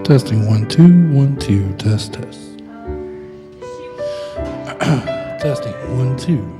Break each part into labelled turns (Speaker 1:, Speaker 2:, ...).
Speaker 1: Testing 1 2 1 2. Test test. Testing 1 2.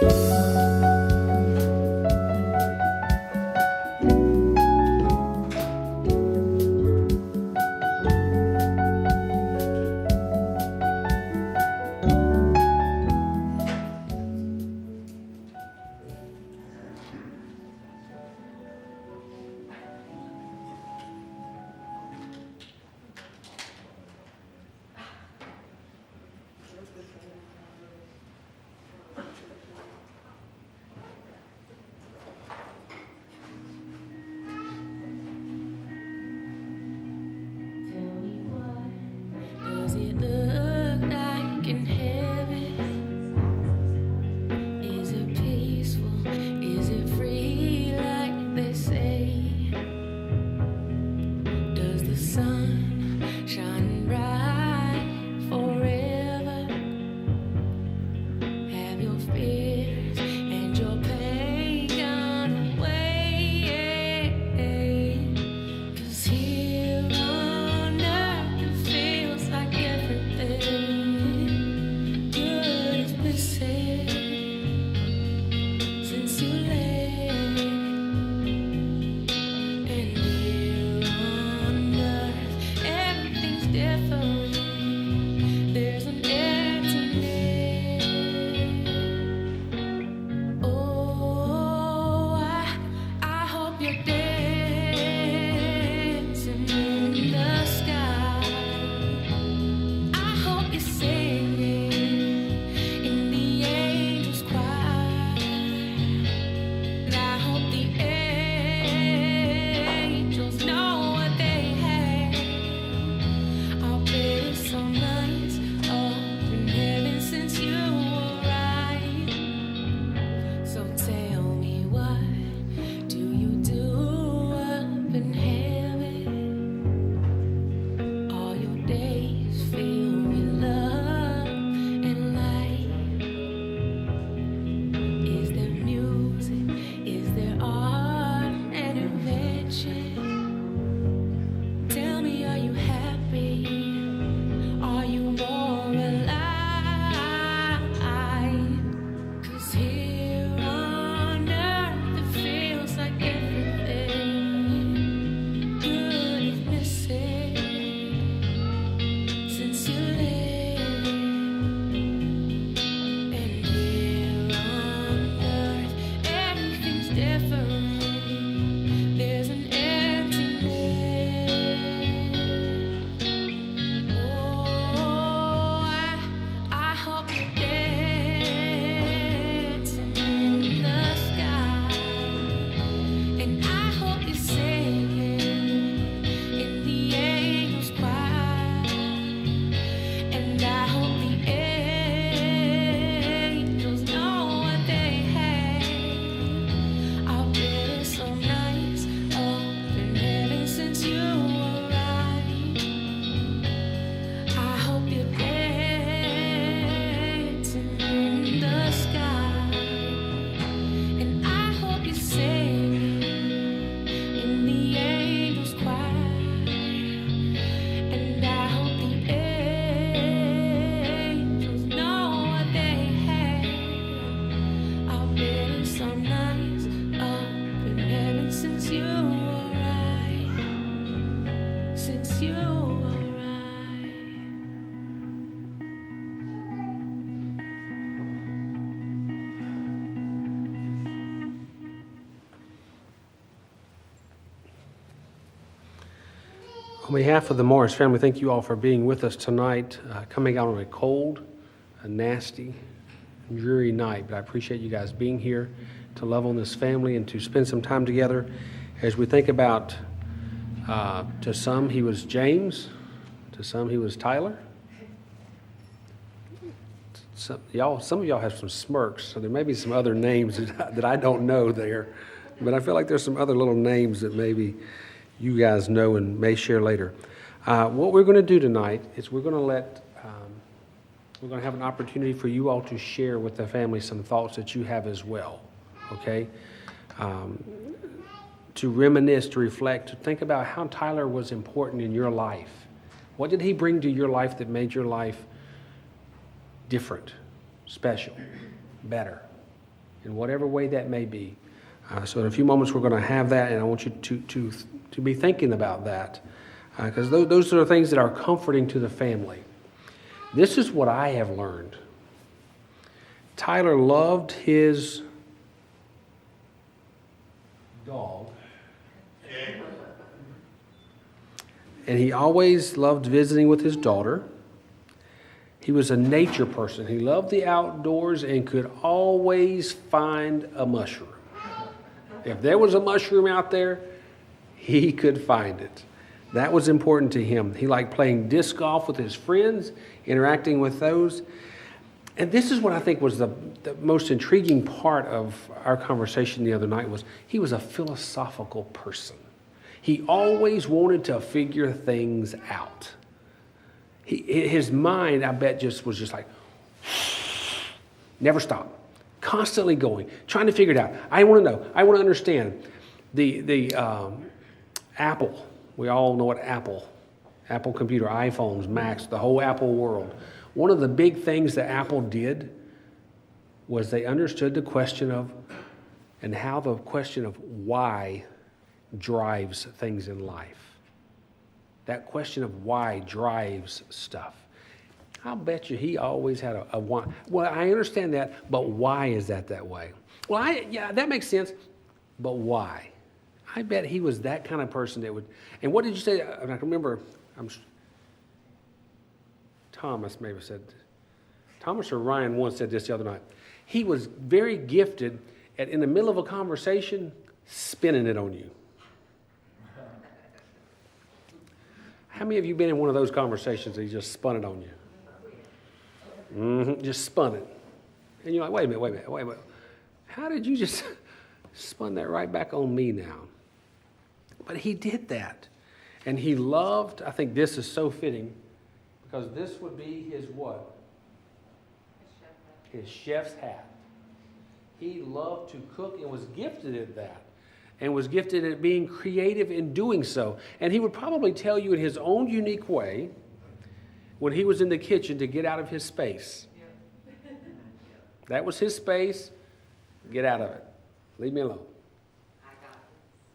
Speaker 2: Does it look like in heaven? Is it peaceful? Is it free like they say? Does the sun shine bright forever? Have your fears and your pain gone away? 'Cause here on earth it feels like everything good is missing since you left. And here on earth everything's different. There's an emptiness. Oh, I hope you're dancing in the sky. I hope you're singing in the angels' choir. And I hope the angels know what they have. I'll bet it's so nice up in heaven since you arrived. So tell me, what do you do up in heaven? All your days filled with love and light. Is there music? Is there art and invention? Tell me, are you happy? Are you more alive? 'Cause here on earth it feels like everything good is missing since you left. And here on earth everything's different. There's an emptiness. Oh, I hope you're dancing in the sky. And I hope you're singing in the angels' choir. And I hope the angels know what they have. I'll bet it's so nice up in heaven since you arrived. I hope you're dancing in the sky. And I hope you're singing in the angels' choir. And I hope the angels know what they have. I'll bet it's so nice up in heaven since you arrived. Since you arrived.
Speaker 3: On behalf of the Morris family, thank you all for being with us tonight, coming out on a cold, a nasty, dreary night. But I appreciate you guys being here to love on this family and to spend some time together as we think about, to some he was James, to some he was Tyler. Some of y'all have some smirks, so there may be some other names that I don't know there. But I feel like there's some other little names that maybe you guys know and may share later. What we're going to do tonight is we're going to have an opportunity for you all to share with the family some thoughts that you have as well, okay? To reminisce, to reflect, to think about how Tyler was important in your life. What did he bring to your life that made your life different, special, better? in whatever way that may be. So in a few moments we're going to have that, and I want you to be thinking about that, because those are things that are comforting to the family. This is what I have learned. Tyler loved his dog, and he always loved visiting with his daughter. He was a nature person. He loved the outdoors and could always find a mushroom. If there was a mushroom out there, he could find it. That was important to him. He liked playing disc golf with his friends, interacting with those. And this is what I think was the most intriguing part of our conversation the other night was he was a philosophical person. He always wanted to figure things out. His mind, I bet, was just like, never stop. Constantly going, trying to figure it out. I want to know. I want to understand. The Apple. We all know what Apple computer, iPhones, Macs, the whole Apple world. One of the big things that Apple did was they understood the question of, and how the question of why drives things in life. That question of why drives stuff. I'll bet you he always had a why. Well, I understand that, but why is that way? Well, yeah, that makes sense, but why? I bet he was that kind of person that would, and what did you say? I can remember, Thomas maybe said, Thomas or Ryan once said this the other night. He was very gifted at, in the middle of a conversation, spinning it on you. How many of you been in one of those conversations that he just spun it on you? Just spun it. And you're like, wait a minute. How did you just spun that right back on me now? But he did that. And he loved, I think this is so fitting, because this would be his what? His chef's hat. He loved to cook and was gifted at that. And was gifted at being creative in doing so. And he would probably tell you in his own unique way, when he was in the kitchen, to get out of his space. That was his space. Get out of it. Leave me alone.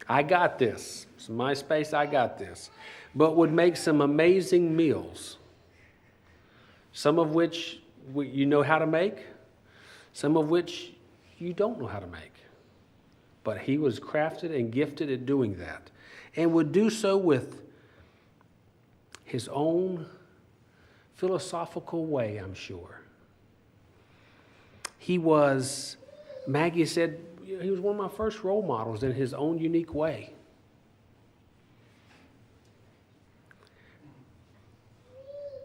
Speaker 3: I got this. It's my space. I got this. But would make some amazing meals. Some of which you know how to make. Some of which you don't know how to make. But he was crafted and gifted at doing that. And would do so with his own philosophical way, I'm sure. He was, Maggie said, he was one of my first role models in his own unique way.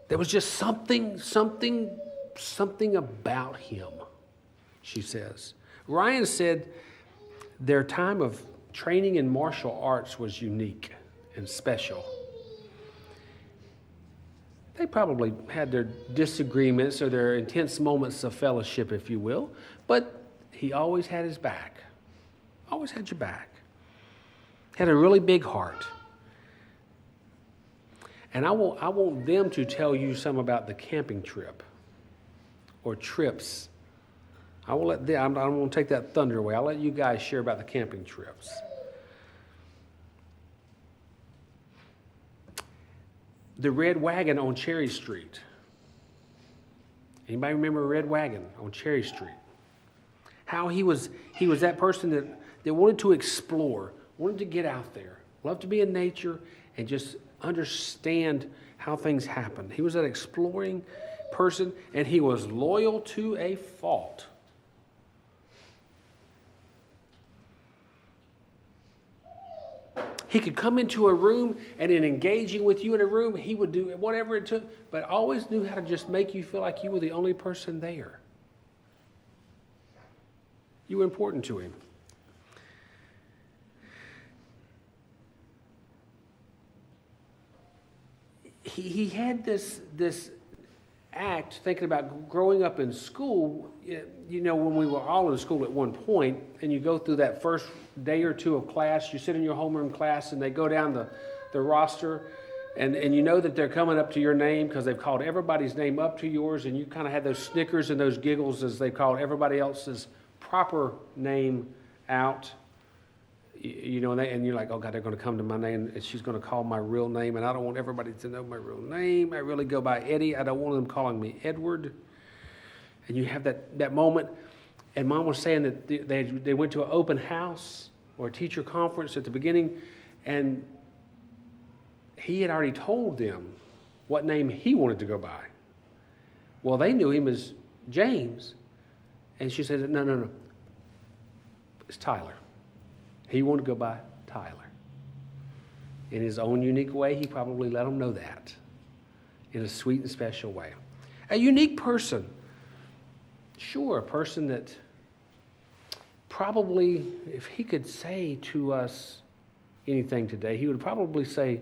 Speaker 3: There was just something about him, she says. Ryan said their time of training in martial arts was unique and special. They probably had their disagreements or their intense moments of fellowship, if you will, but he always had his back. Always had your back. Had a really big heart. And I want them to tell you some about the camping trip or trips. I don't want to take that thunder away. I'll let you guys share about the camping trips. The Red Wagon on Cherry Street. Anybody remember Red Wagon on Cherry Street? How he was that person that wanted to explore, wanted to get out there, loved to be in nature and just understand how things happen. He was that exploring person, and he was loyal to a fault. He could come into a room, and in engaging with you in a room, he would do whatever it took, but always knew how to just make you feel like you were the only person there. You were important to him. He had this act, thinking about growing up in school. You know, when we were all in school at one point, and you go through that first day or two of class, you sit in your homeroom class, and they go down the roster, and you know that they're coming up to your name because they've called everybody's name up to yours, and you kind of had those snickers and those giggles as they called everybody else's proper name out, you know, and you're like, oh God, they're going to come to my name, and she's going to call my real name, and I don't want everybody to know my real name. I really go by Eddie. I don't want them calling me Edward. And you have that moment. And Mom was saying that they went to an open house or a teacher conference at the beginning, and he had already told them what name he wanted to go by. Well, they knew him as James, and she said, no, it's Tyler. He wanted to go by Tyler. In his own unique way, he probably let them know that in a sweet and special way. A unique person. Sure, a person that probably, if he could say to us anything today, he would probably say,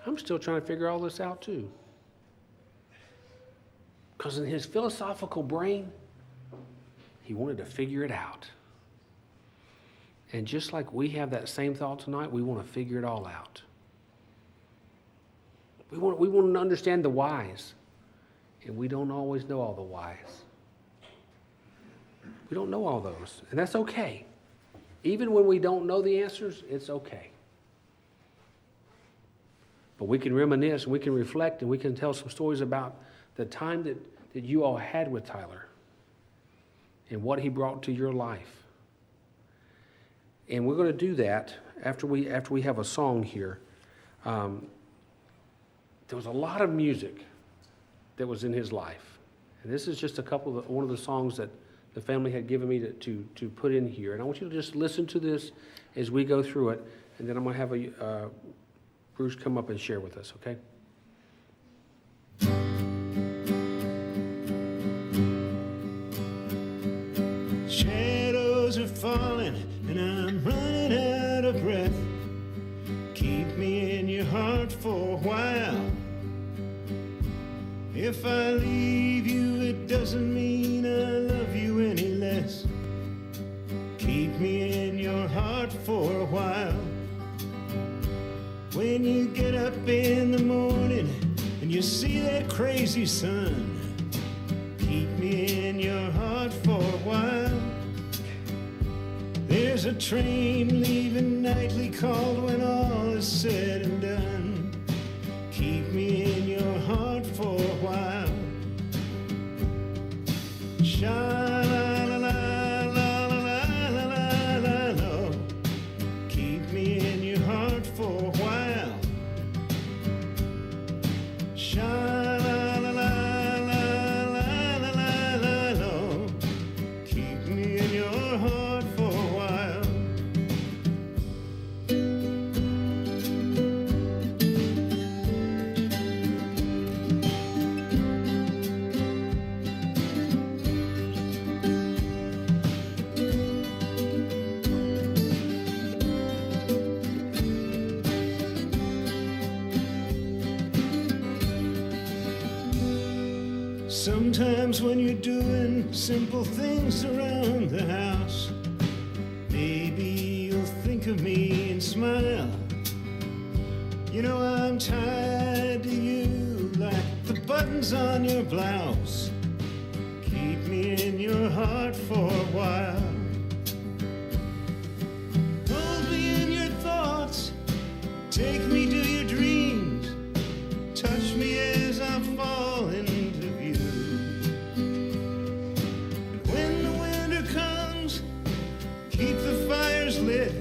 Speaker 3: I'm still trying to figure all this out too. Because in his philosophical brain, he wanted to figure it out. And just like we have that same thought tonight, we want to figure it all out. We want to understand the whys. And we don't always know all the whys. We don't know all those. And that's okay. Even when we don't know the answers, it's okay. But we can reminisce, we can reflect, and we can tell some stories about the time that you all had with Tyler and what he brought to your life. And we're going to do that after we have a song here. There was a lot of music that was in his life. And this is just one of the songs that the family had given me to put in here. And I want you to just listen to this as we go through it. And then I'm going to have Bruce come up and share with us, okay?
Speaker 4: Shadows are falling and I'm running out of breath. Keep me in your heart for a while. If I leave you, it doesn't mean I love you any less. Keep me in your heart for a while. When you get up in the morning and you see that crazy sun, keep me in your heart for a while. There's a train leaving nightly called when all is said and done. Keep me in your heart for a while. Sha-la-la-la-la-la-la-la-la. Keep me in your heart for a while. Sha-la-la-la-la-la-la-la. Keep me in your heart for a while. Sometimes when you're doing simple things around the house, maybe you'll think of me and smile. You know I'm tied to you like the buttons on your blouse. Keep me in your heart for a while. Hold me in your thoughts, take me to your dreams, touch me as I fall into view. And when the winter comes, keep the fires lit,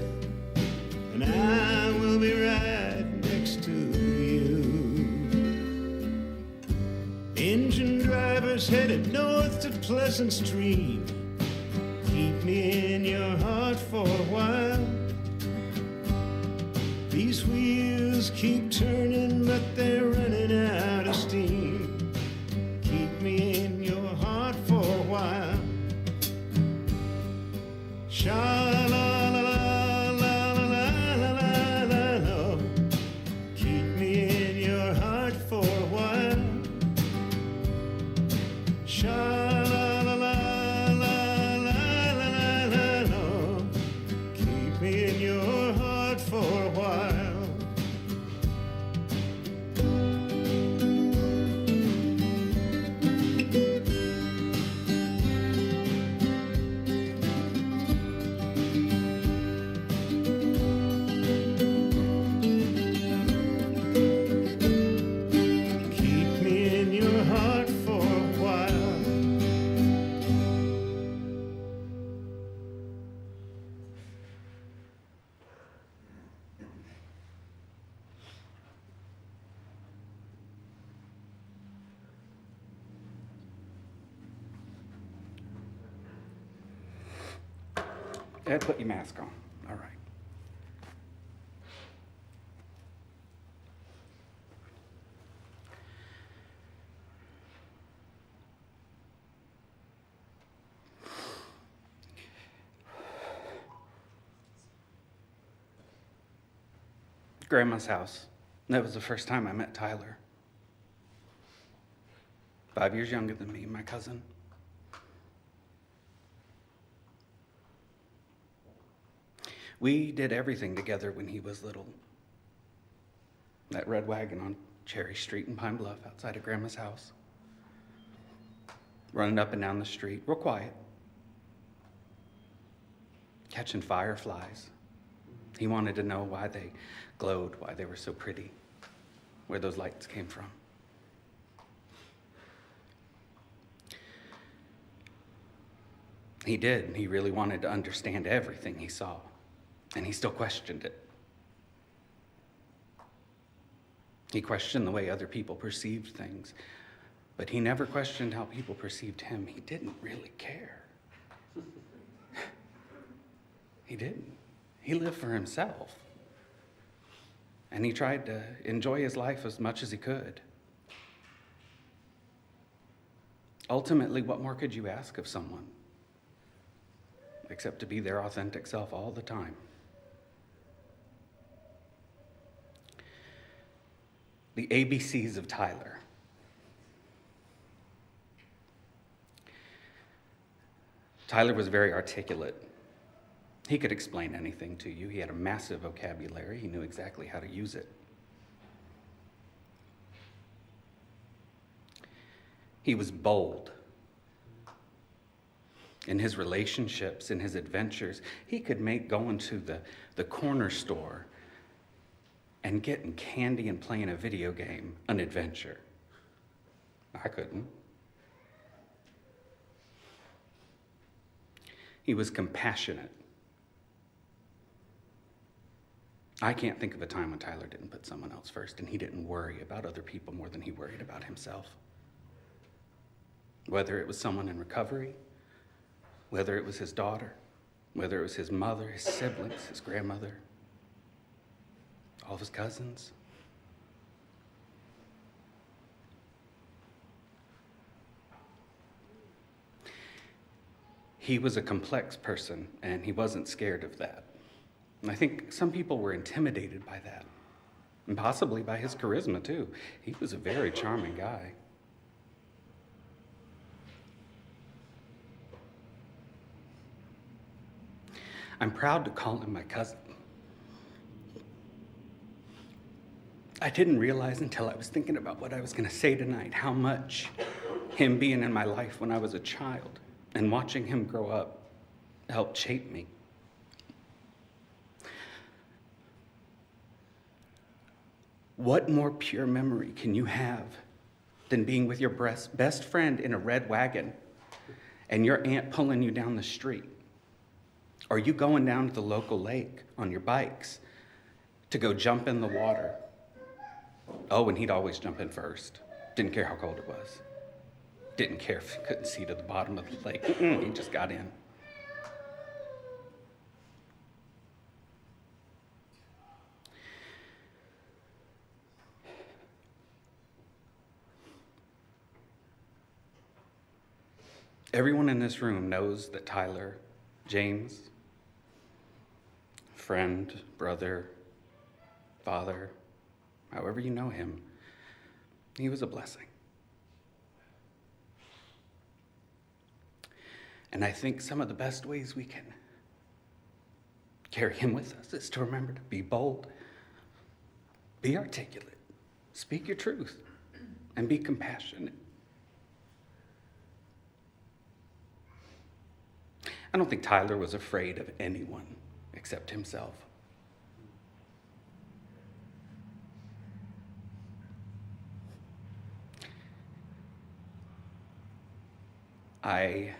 Speaker 4: and I will be right next to you. Engine drivers headed north to Pleasant Stream. Keep me in your heart for a while. These wheels keep turning, but they're running out of steam. Keep me in your heart for a while. Sha-la-la-la-la-la-la-la-la. Keep me in your heart for a while. Sha-la-la-la-la-la-la-la. Keep me in your heart for a while.
Speaker 5: Ed, put your mask on. All right. Grandma's house. That was the first time I met Tyler. 5 years younger than me, my cousin. We did everything together when he was little. That red wagon on Cherry Street in Pine Bluff outside of Grandma's house. Running up and down the street, real quiet. Catching fireflies. He wanted to know why they glowed, why they were so pretty, where those lights came from. He did. He really wanted to understand everything he saw, and he still questioned it. He questioned the way other people perceived things, but he never questioned how people perceived him. He didn't really care. He didn't. He lived for himself. And he tried to enjoy his life as much as he could. Ultimately, what more could you ask of someone except to be their authentic self all the time? The ABCs of Tyler. Tyler was very articulate. He could explain anything to you. He had a massive vocabulary. He knew exactly how to use it. He was bold. In his relationships, in his adventures, he could make going to the corner store and getting candy and playing a video game an adventure. I couldn't. He was compassionate. I can't think of a time when Tyler didn't put someone else first, and he didn't worry about other people more than he worried about himself. Whether it was someone in recovery, whether it was his daughter, whether it was his mother, his siblings, his grandmother, all of his cousins. He was a complex person, and he wasn't scared of that. And I think some people were intimidated by that, and possibly by his charisma, too. He was a very charming guy. I'm proud to call him my cousin. I didn't realize until I was thinking about what I was going to say tonight how much him being in my life when I was a child and watching him grow up helped shape me. What more pure memory can you have than being with your best friend in a red wagon and your aunt pulling you down the street? Or you going down to the local lake on your bikes to go jump in the water? Oh, and he'd always jump in first. Didn't care how cold it was. Didn't care if he couldn't see to the bottom of the lake. He just got in. Everyone in this room knows that Tyler, James, friend, brother, father, however you know him, he was a blessing. And I think some of the best ways we can carry him with us is to remember to be bold, be articulate, speak your truth, and be compassionate. I don't think Tyler was afraid of anyone except himself. I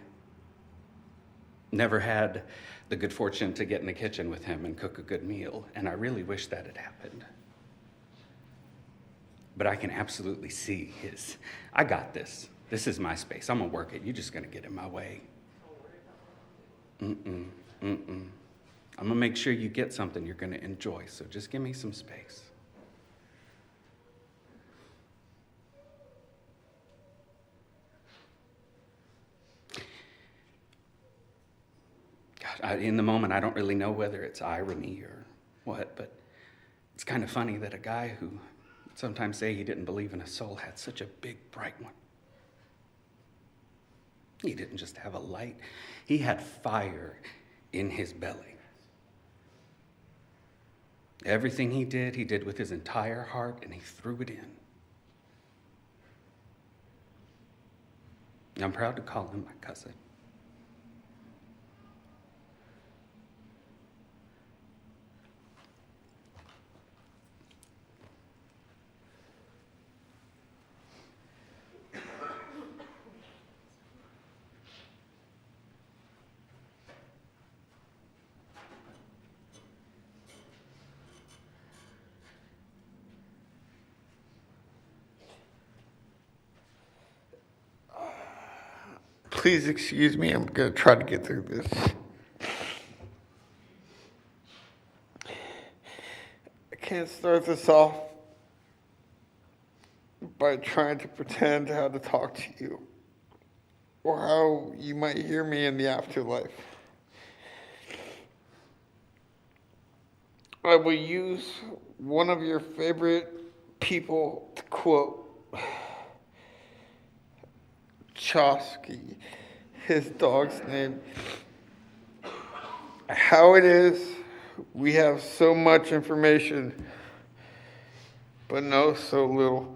Speaker 5: never had the good fortune to get in the kitchen with him and cook a good meal, and I really wish that had happened. But I can absolutely see I got this. This is my space. I'm gonna work it. You're just gonna get in my way. I'm going to make sure you get something you're going to enjoy, so just give me some space. In the moment, I don't really know whether it's irony or what, but it's kind of funny that a guy who would sometimes say he didn't believe in a soul had such a big, bright one. He didn't just have a light, he had fire in his belly. Everything he did with his entire heart, and he threw it in. I'm proud to call him my cousin.
Speaker 6: Please excuse me, I'm going to try to get through this. I can't start this off by trying to pretend how to talk to you or how you might hear me in the afterlife. I will use one of your favorite people to quote Chosky, his dog's name. How it is, we have so much information, but know so little.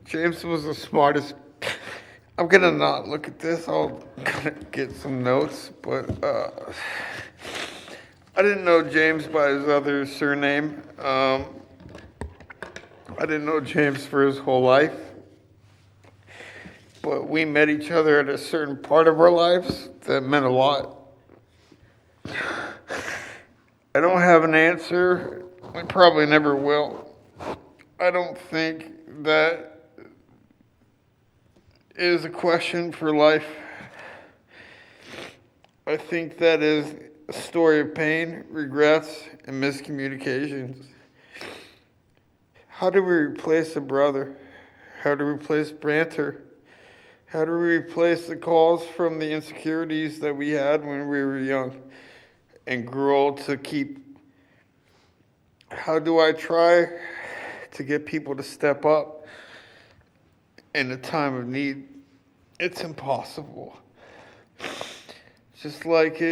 Speaker 6: James was the smartest. I'm gonna not look at this. I'll get some notes, but I didn't know James by his other surname. I didn't know James for his whole life. But we met each other at a certain part of our lives that meant a lot. I don't have an answer. I probably never will. I don't think that is a question for life. I think that is a story of pain, regrets, and miscommunications. How do we replace a brother? How do we replace banter? How do we replace the calls from the insecurities that we had when we were young and grew old to keep? How do I try to get people to step up in a time of need? It's impossible. Just like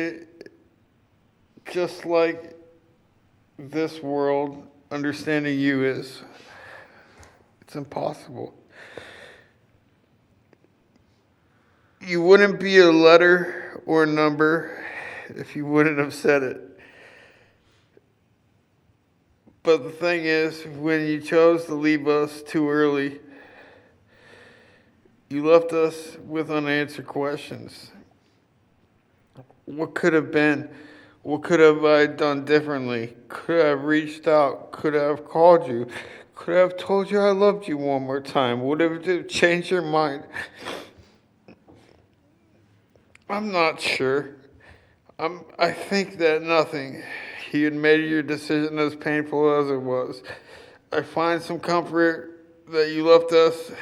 Speaker 6: this world understanding you is. It's impossible. You wouldn't be a letter or a number if you wouldn't have said it. But the thing is, when you chose to leave us too early, you left us with unanswered questions. What could have been? What could have I done differently? Could I have reached out? Could I have called you? Could I have told you I loved you one more time? Would it have changed your mind? I'm not sure. I think that nothing. He had made your decision as painful as it was. I find some comfort that you left us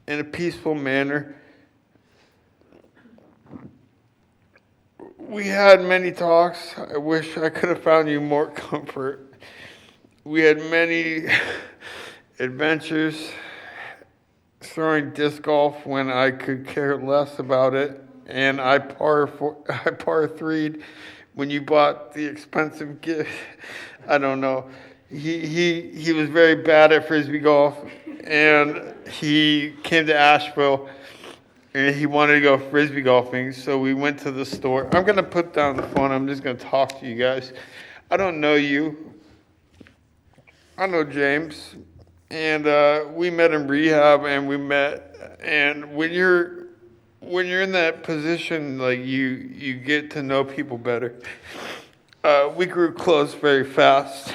Speaker 6: in a peaceful manner. We had many talks. I wish I could have found you more comfort. We had many adventures. Throwing disc golf when I could care less about it, and I par three'd when you bought the expensive gift. I don't know. He was very bad at frisbee golf, and he came to Asheville, and he wanted to go frisbee golfing. So we went to the store. I'm gonna put down the phone. I'm just gonna talk to you guys. I don't know you. I know James. And we met in rehab, and when you're in that position, like you get to know people better. We grew close very fast.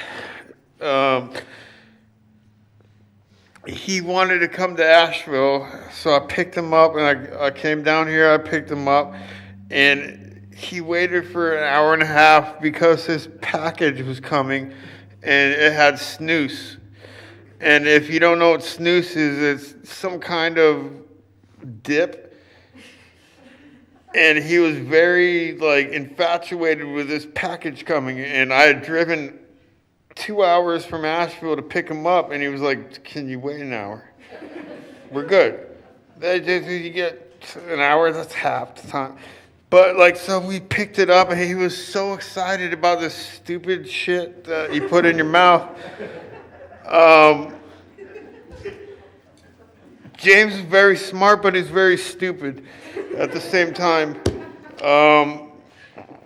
Speaker 6: He wanted to come to Asheville, so I picked him up, and I came down here. I picked him up, and he waited for an hour and a half because his package was coming and it had snooze. And if you don't know what snooze is, it's some kind of dip. And he was very infatuated with this package coming. And I had driven 2 hours from Asheville to pick him up, and he was like, "Can you wait an hour? We're good." You get an hour, that's half the time. But so we picked it up, and he was so excited about this stupid shit that you put in your mouth. James is very smart, but he's very stupid at the same time.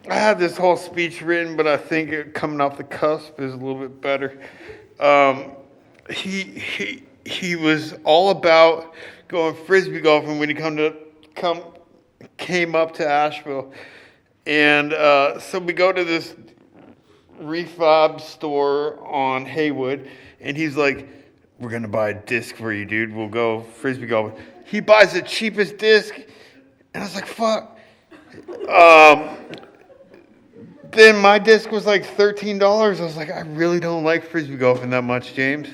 Speaker 6: I had this whole speech written, but I think coming off the cusp is a little bit better. He was all about going frisbee golfing when he came up to Asheville, and so we go to this refab store on Haywood, and he's like, "We're gonna buy a disc for you, dude. We'll go frisbee golfing." He buys the cheapest disc, and I was like, "Fuck." Then my disc was like $13. I was like, "I really don't like frisbee golfing that much, James.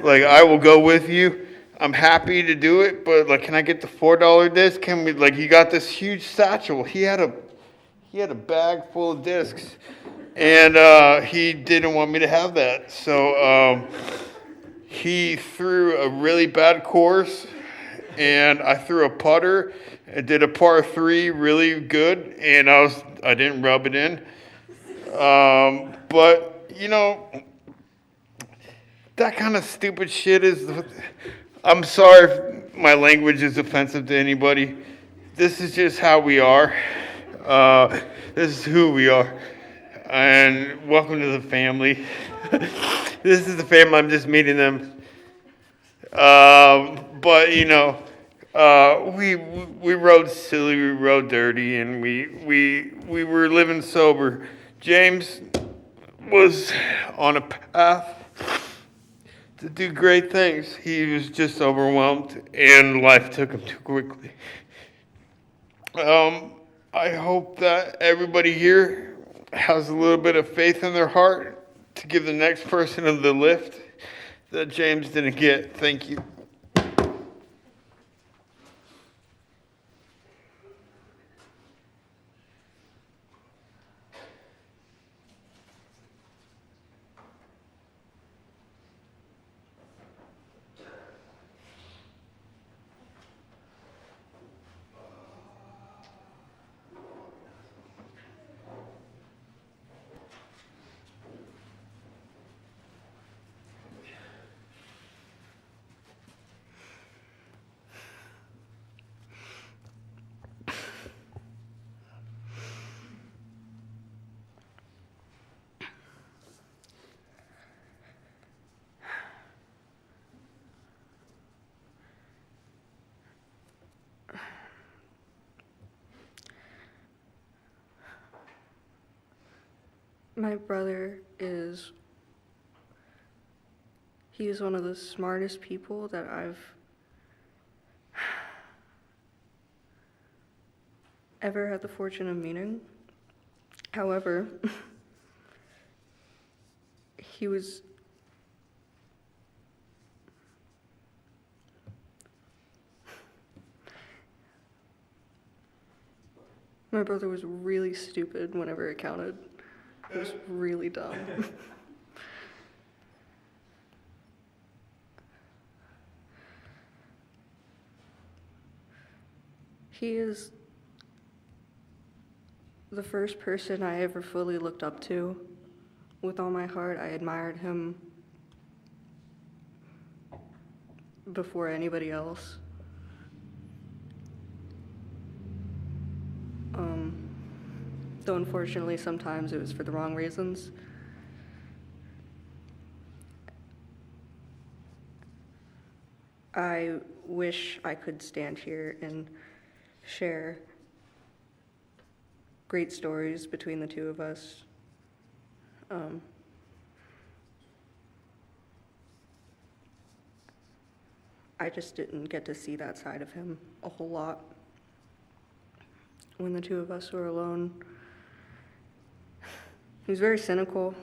Speaker 6: I will go with you. I'm happy to do it, but can I get the $4 disc? Can we you got this huge satchel." He had a bag full of discs, and he didn't want me to have that. So he threw a really bad course, and I threw a putter and did a par 3 really good, and I didn't rub it in. But that kind of stupid shit I'm sorry if my language is offensive to anybody. This is just how we are. This is who we are. And welcome to the family. This is the family. I'm just meeting them. But we rode silly, we rode dirty, and we were living sober. James was on a path to do great things. He was just overwhelmed, and life took him too quickly. I hope that everybody here has a little bit of faith in their heart to give the next person the lift that James didn't get. Thank you.
Speaker 7: My brother he's one of the smartest people that I've ever had the fortune of meeting. However, my brother was really stupid whenever it counted. It was really dumb. He is the first person I ever fully looked up to. With all my heart, I admired him before anybody else. Though unfortunately sometimes it was for the wrong reasons. I wish I could stand here and share great stories between the two of us. I just didn't get to see that side of him a whole lot when the two of us were alone. He was very cynical.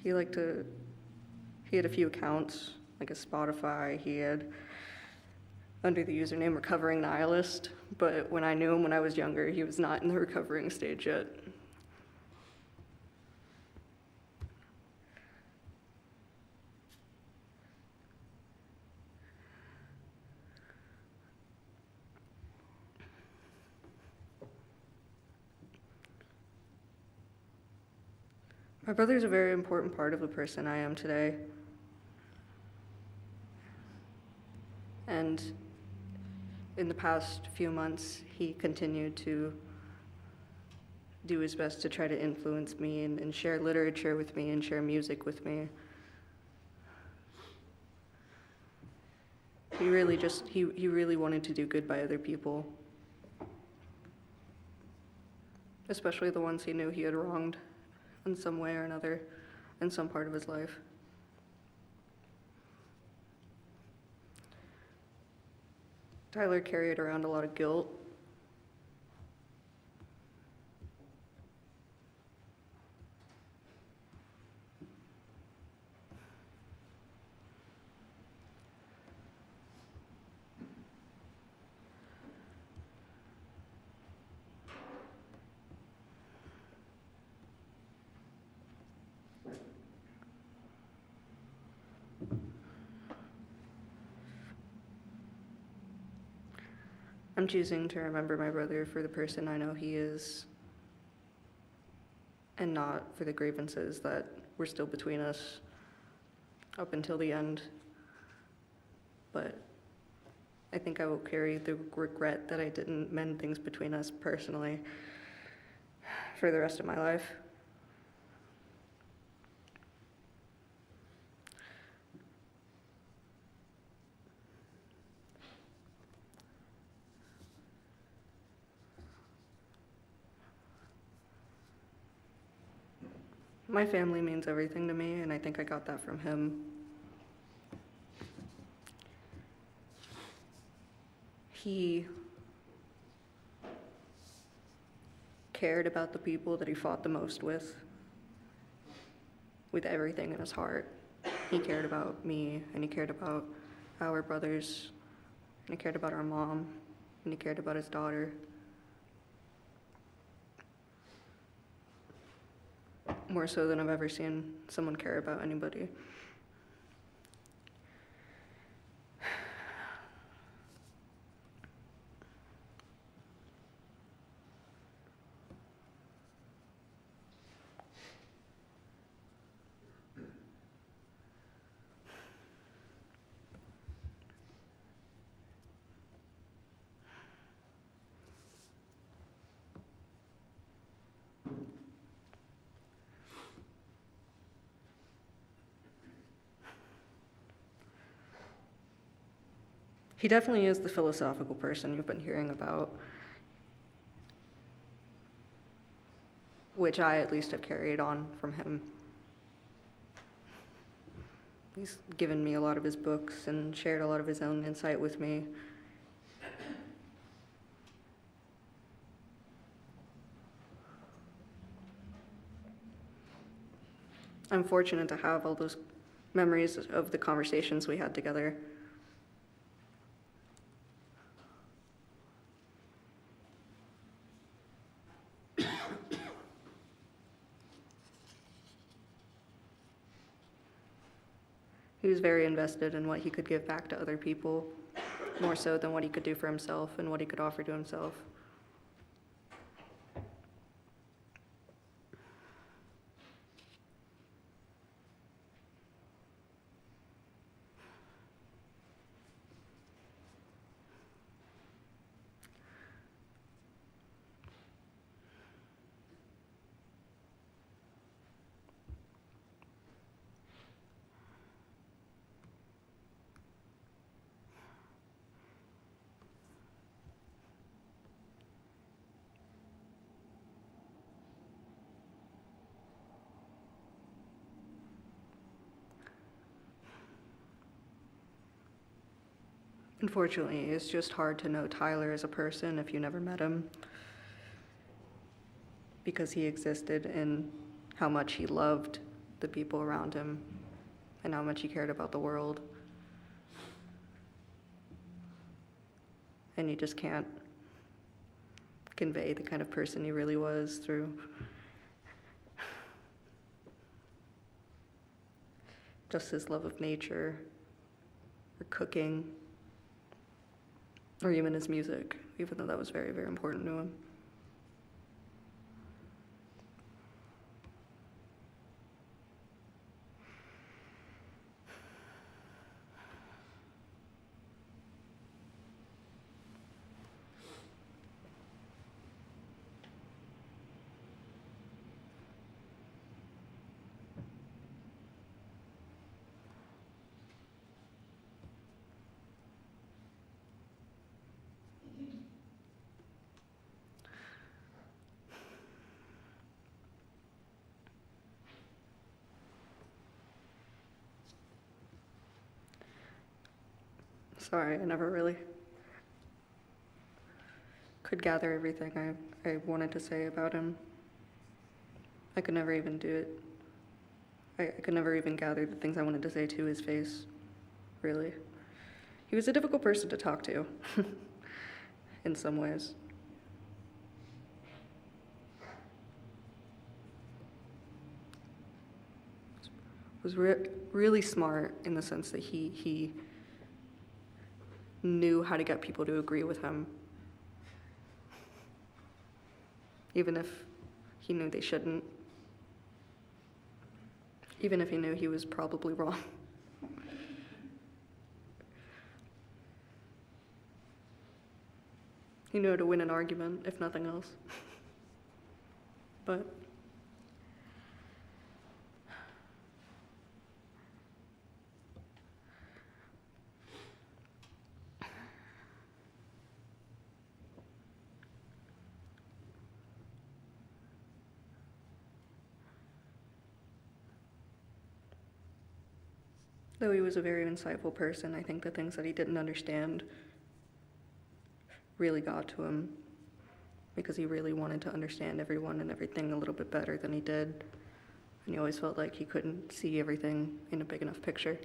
Speaker 7: He had a few accounts, like a Spotify. He had under the username Recovering Nihilist, but when I knew him when I was younger, he was not in the recovering stage yet. My brother's a very important part of the person I am today. And in the past few months, he continued to do his best to try to influence me and share literature with me and share music with me. He really wanted to do good by other people, especially the ones he knew he had wronged in some way or another in some part of his life. Tyler carried around a lot of guilt. I'm choosing to remember my brother for the person I know he is, and not for the grievances that were still between us up until the end. But I think I will carry the regret that I didn't mend things between us personally for the rest of my life. My family means everything to me, and I think I got that from him. He cared about the people that he fought the most with everything in his heart. He cared about me, and he cared about our brothers, and he cared about our mom, and he cared about his daughter. More so than I've ever seen someone care about anybody. He definitely is the philosophical person you've been hearing about, which I at least have carried on from him. He's given me a lot of his books and shared a lot of his own insight with me. I'm fortunate to have all those memories of the conversations we had together. He was very invested in what he could give back to other people, more so than what he could do for himself and what he could offer to himself. Unfortunately, it's just hard to know Tyler as a person if you never met him, because he existed in how much he loved the people around him and how much he cared about the world. And you just can't convey the kind of person he really was through just his love of nature, or cooking, or even his music, even though that was very, very important to him. Sorry, I never really could gather everything I wanted to say about him. I could never even do it. I could never even gather the things I wanted to say to his face, really. He was a difficult person to talk to, in some ways. Was really smart in the sense that he knew how to get people to agree with him, even if he knew they shouldn't, even if he knew he was probably wrong. He knew how to win an argument, if nothing else. But though he was a very insightful person, I think the things that he didn't understand really got to him, because he really wanted to understand everyone and everything a little bit better than he did. And he always felt like he couldn't see everything in a big enough picture.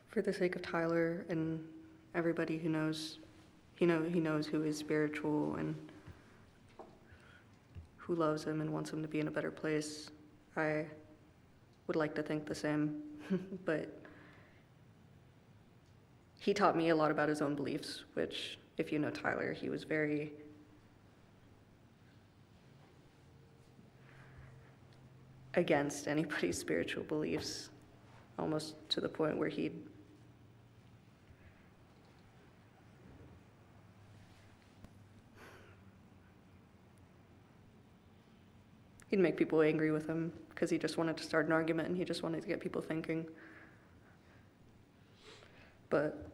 Speaker 7: For the sake of Tyler and everybody who knows, he knows who is spiritual and who loves him and wants him to be in a better place, I would like to think the same. But he taught me a lot about his own beliefs, which, if you know Tyler, he was very against anybody's spiritual beliefs, almost to the point where he'd make people angry with him because he just wanted to start an argument and he just wanted to get people thinking. But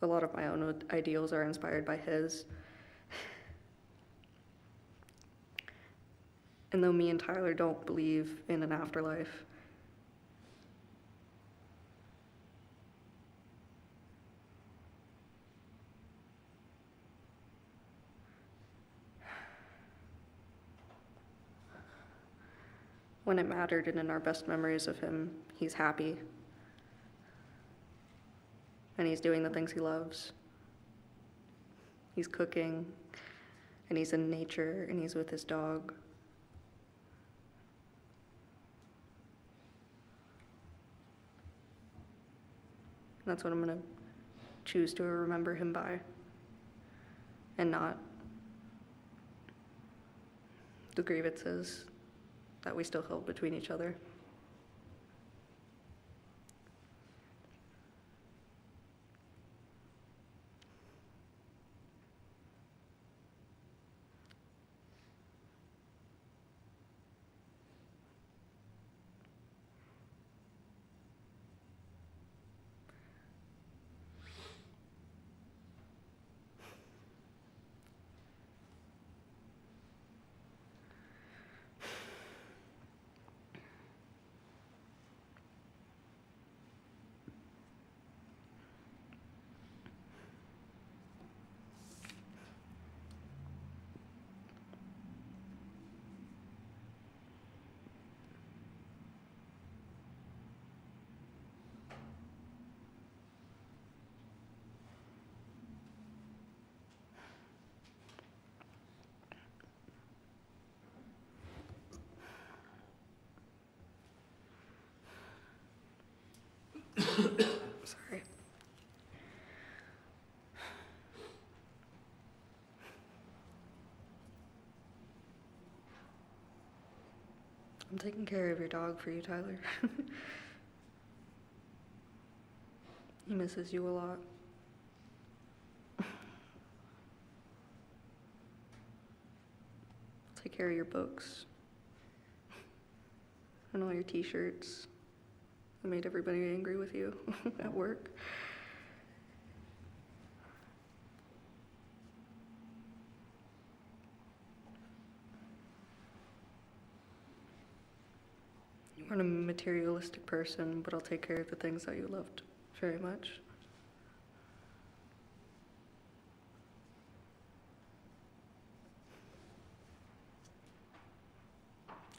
Speaker 7: a lot of my own ideals are inspired by his. And though me and Tyler don't believe in an afterlife, when it mattered and in our best memories of him, he's happy. And he's doing the things he loves. He's cooking, and he's in nature, and he's with his dog. That's what I'm going to choose to remember him by, and not the grievances that we still held between each other. Sorry. I'm taking care of your dog for you, Tyler. He misses you a lot. Take care of your books and all your t-shirts. I made everybody angry with you at work. You aren't a materialistic person, but I'll take care of the things that you loved very much.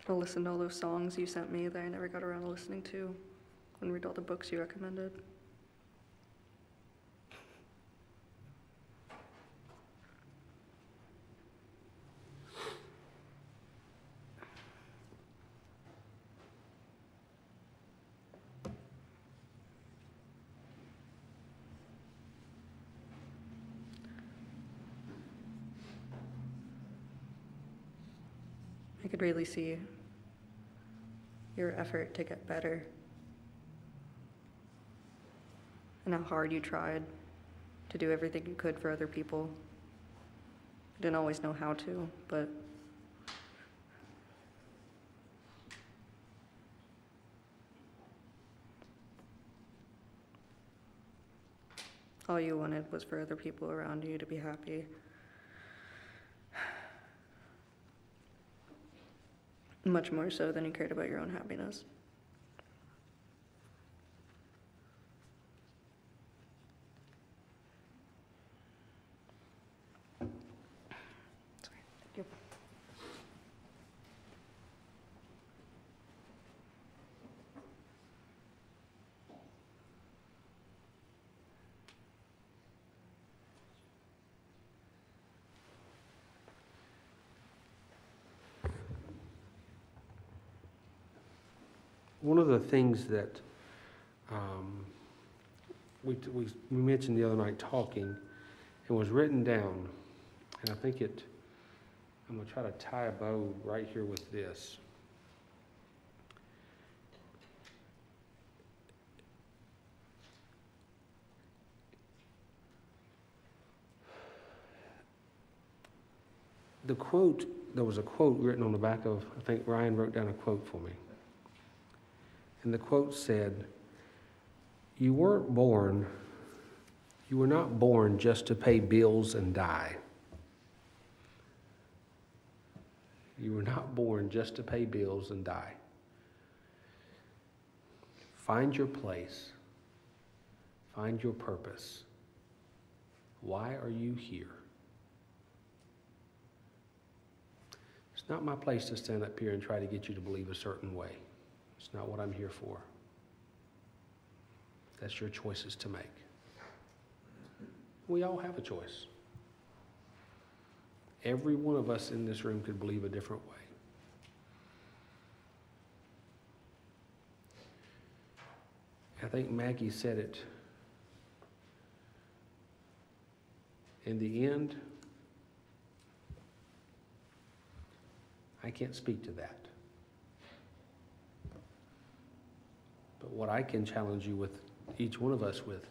Speaker 7: I'll listen to all those songs you sent me that I never got around to listening to, and read all the books you recommended. I could really see your effort to get better and how hard you tried to do everything you could for other people. You didn't always know how to, but all you wanted was for other people around you to be happy. Much more so than you cared about your own happiness. Sorry. Thank you.
Speaker 3: One of the things that we mentioned the other night talking, and was written down, and I think I'm going to try to tie a bow right here with this. The quote, there was a quote written on the back of, I think Ryan wrote down a quote for me. And the quote said, you were not born just to pay bills and die. You were not born just to pay bills and die. Find your place. Find your purpose. Why are you here? It's not my place to stand up here and try to get you to believe a certain way. It's not what I'm here for. That's your choices to make. We all have a choice. Every one of us in this room could believe a different way. I think Maggie said it In the end, I can't speak to that. But what I can challenge you with, each one of us with,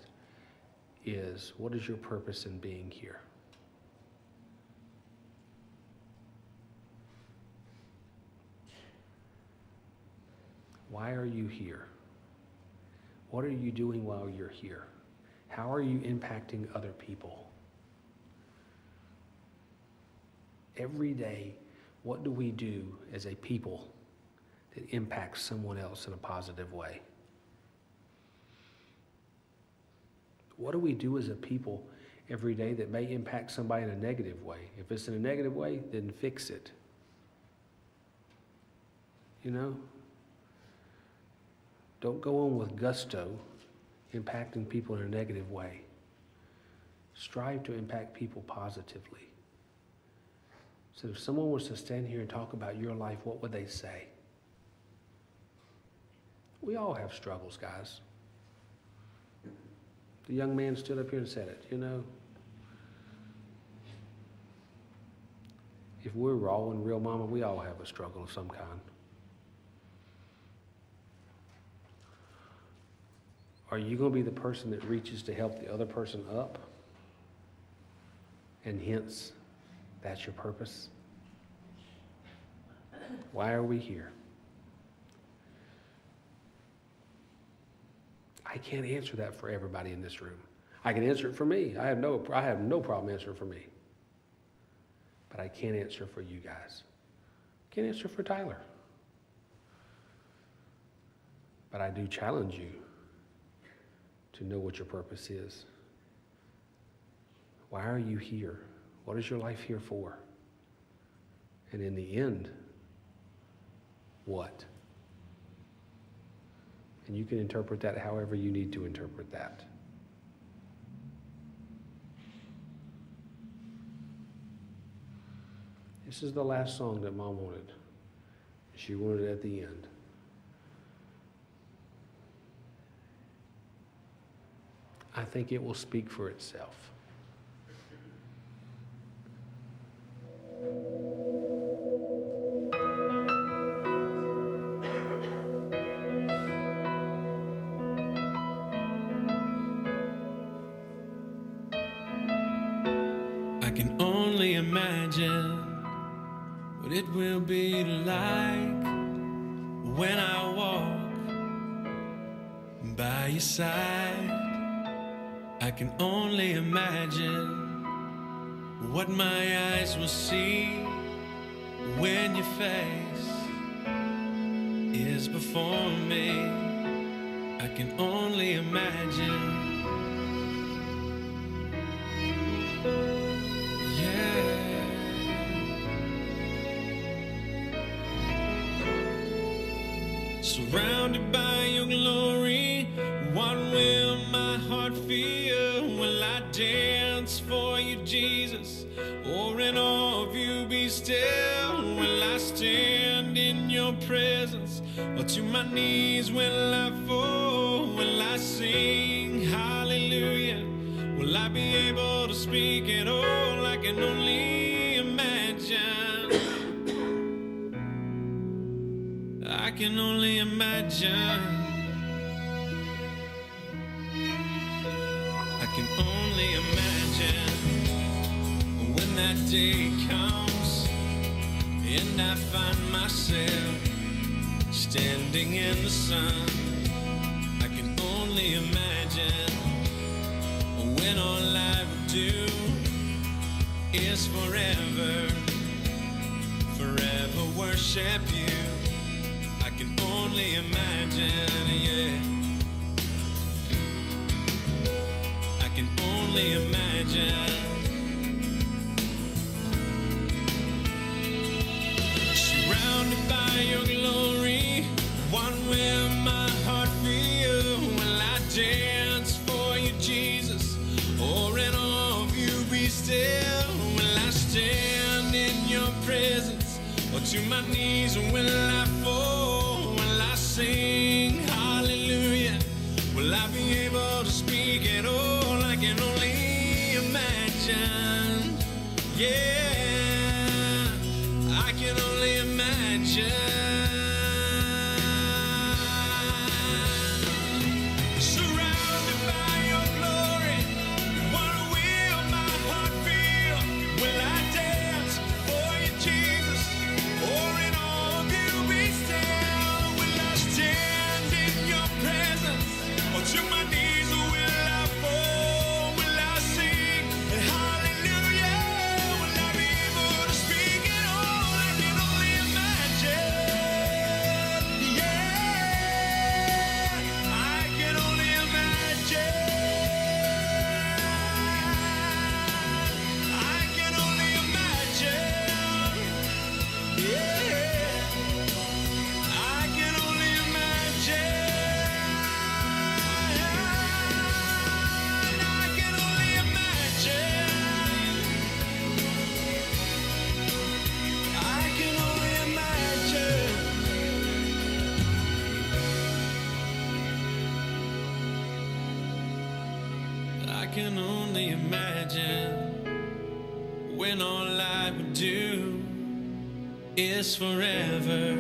Speaker 3: is what is your purpose in being here? Why are you here? What are you doing while you're here? How are you impacting other people? Every day, what do we do as a people that impacts someone else in a positive way? What do we do as a people every day that may impact somebody in a negative way? If it's in a negative way, then fix it. You know? Don't go on with gusto, impacting people in a negative way. Strive to impact people positively. So if someone was to stand here and talk about your life, what would they say? We all have struggles, guys. The young man stood up here and said it, you know. If we're raw and real, mama, we all have a struggle of some kind. Are you going to be the person that reaches to help the other person up? And hence, that's your purpose? Why are we here? I can't answer that for everybody in this room. I can answer it for me. I have no problem answering for me. But I can't answer for you guys. I can't answer for Tyler. But I do challenge you to know what your purpose is. Why are you here? What is your life here for? And in the end, what? And you can interpret that however you need to interpret that. This is the last song that Mom wanted. She wanted it at the end. I think it will speak for itself.
Speaker 8: I can only imagine what it will be like when I walk by your side. I can only imagine what my eyes will see when your face is before me. I can only imagine. Surrounded by your glory, what will my heart feel? Will I dance for you, Jesus? Or in awe of you be still? Will I stand in your presence? Or to my knees will I fall? Will I sing hallelujah? Will I be able to speak at all? I can only imagine. I can only imagine. I can only imagine when that day comes and I find myself standing in the sun. I can only imagine when all I would do is forever worship you. I can only imagine, yeah. I can only imagine. Surrounded by your glory, what will my heart feel? Will I dance for you, Jesus? Or in awe of you be still? Will I stand in your presence? Or to my knees will I fall? Will I sing hallelujah? Will I be able to speak at all? I can only imagine. imagine. Yeah, I can only imagine. Surrounded by your glory, what will my heart feel? Will I dance for you, Jesus? Or in all of you be still? Will I stand in your presence? Or to my knees will I fall? Will I sing hallelujah? Will I be able to speak it all? I can only imagine. Yeah, I can only imagine. I can only imagine. Yeah, I can only imagine. I can only imagine. I can only imagine. I can only imagine when all I would do is forever,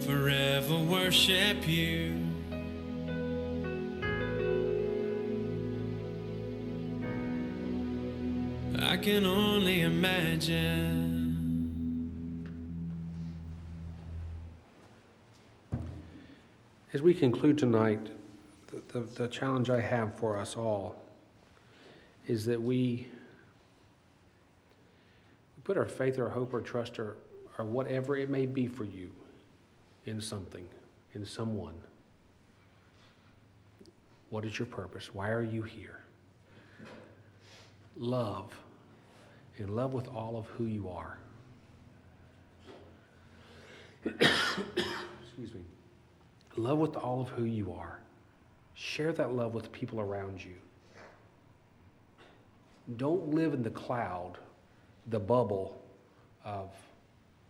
Speaker 8: forever worship you. I can only imagine.
Speaker 3: As we conclude tonight, the challenge I have for us all is that we put our faith or hope or trust or whatever it may be for you in something, in someone. What is your purpose? Why are you here? Love, and love with all of who you are. Excuse me. Love with all of who you are. Share that love with people around you. Don't live in the cloud, the bubble of,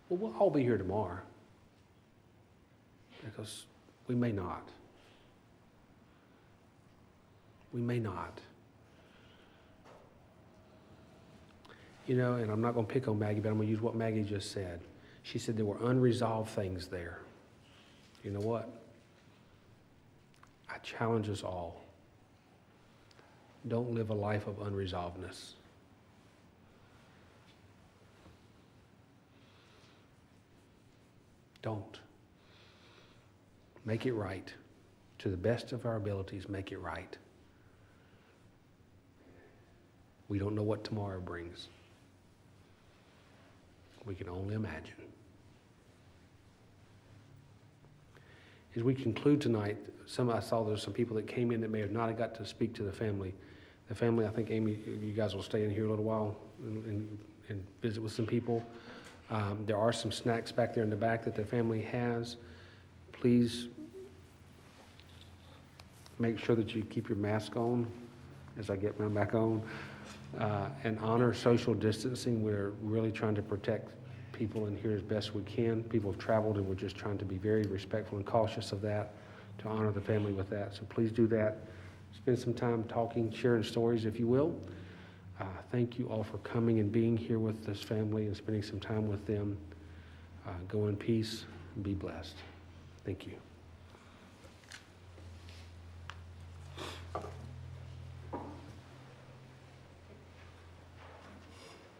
Speaker 3: well, we'll all be here tomorrow. Because we may not. We may not. You know, and I'm not going to pick on Maggie, but I'm going to use what Maggie just said. She said there were unresolved things there. You know what? I challenge us all. Don't live a life of unresolvedness. Don't. Make it right. To the best of our abilities, make it right. We don't know what tomorrow brings. We can only imagine. As we conclude tonight, I saw there's some people that came in that may have not got to speak to the family. The family, I think, Amy, you guys will stay in here a little while and visit with some people. There are some snacks back there in the back that the family has. Please make sure that you keep your mask on as I get mine back on. And honor social distancing. We're really trying to protect people in here as best we can. People have traveled, and we're just trying to be very respectful and cautious of that, to honor the family with that. So please do that. Spend some time talking, sharing stories, if you will. Thank you all for coming and being here with this family and spending some time with them. Go in peace and be blessed. Thank you.